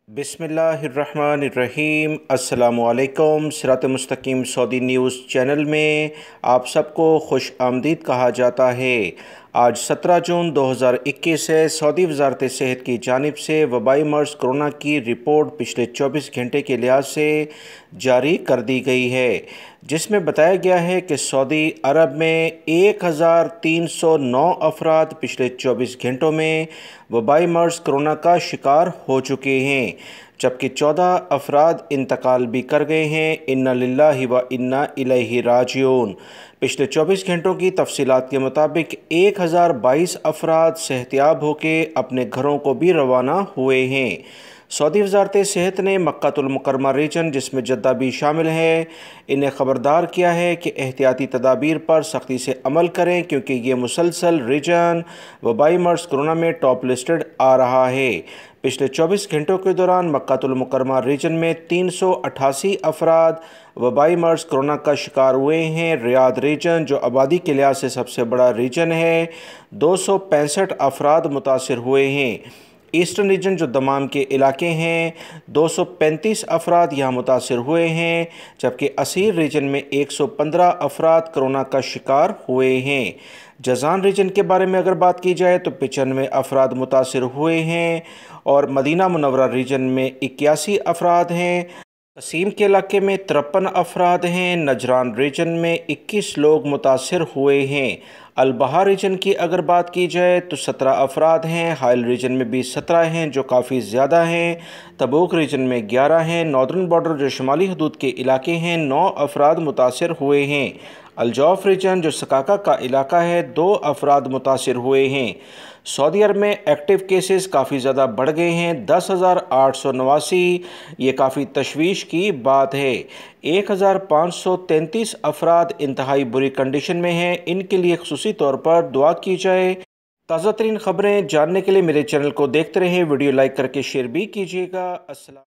बिस्मिल्लाहिर्रहमानिर्रहीम। अस्सलामुअलैकुम। सिरात मुस्तकीम सऊदी न्यूज़ चैनल में आप सबको खुश आमदीद कहा जाता है। आज 17 जून 2021 है। सऊदी वज़ारत सेहत की जानिब से वबाई मर्ज़ कोरोना की रिपोर्ट पिछले 24 घंटे के लिहाज से जारी कर दी गई है, जिसमें बताया गया है कि सऊदी अरब में 1309 अफराद पिछले 24 घंटों में वबाई मर्ज़ कोरोना का शिकार हो चुके हैं, जबकि 14 अफराद इंतकाल भी कर गए हैं। इन्ना लिल्लाहि व इन्ना इलैहि राजिऊन। पिछले 24 घंटों की तफसीलात के मुताबिक 1022 अफराद सेहतियाब होकर अपने घरों को भी रवाना हुए हैं। सऊदी वज़ारत सेहत ने मक्कातुल मुकर्रमा रीजन, जिसमें जद्दा भी शामिल है, इन्हें ख़बरदार किया है कि एहतियाती तदाबीर पर सख्ती से अमल करें, क्योंकि ये मुसलसल रीजन वबाई मर्ज़ कोरोना में टॉप लिस्टेड आ रहा है। पिछले 24 घंटों के दौरान मक्कातुल मुकर्रमा रीजन में 388 अफराद वबाई मर्ज़ कोरोना का शिकार हुए हैं। रियाद रीजन, जो आबादी के लिहाज से सबसे बड़ा रीजन है, 265 अफराद मुतासिर हुए हैं। ईस्टर्न रीजन, जो दमाम के इलाके हैं, 235 अफराद यहाँ मुतासिर हुए हैं, जबकि असीर रीजन में 115 अफराद कोरोना का शिकार हुए हैं। जज़ान रीजन के बारे में अगर बात की जाए तो 95 अफराद मुतासिर हुए हैं और मदीना मुनव्वरा रीजन में 81 अफराद हैं। कसीम के इलाके में 53 अफराद हैं। नजरान रीजन में 21 लोग मुतासिर हुए हैं। अलबहा रीजन की अगर बात की जाए तो 17 अफराद हैं। हाइल रीजन में भी 17 हैं, जो काफ़ी ज़्यादा हैं। तबूक रीजन में 11 हैं। नॉर्दर्न बॉर्डर, जो शुमाली हदूद के इलाके हैं, 9 अफराद मुतासिर हुए हैं। अलजौफ रीजन, जो सकाका का इलाका है, 2 अफराद मुतासिर हुए हैं। सऊदी अरब में एक्टिव केसेस काफ़ी ज़्यादा बढ़ गए हैं, 10,889। ये काफ़ी तशवीश की बात है। 1,533 अफराद इंतहाई बुरी कंडीशन में हैं। इनके लिए खुसूसी तौर पर दुआ की जाए। ताज़ा तरीन ख़बरें जानने के लिए मेरे चैनल को देखते रहें। वीडियो लाइक करके शेयर भी कीजिएगा। अस्सलाम।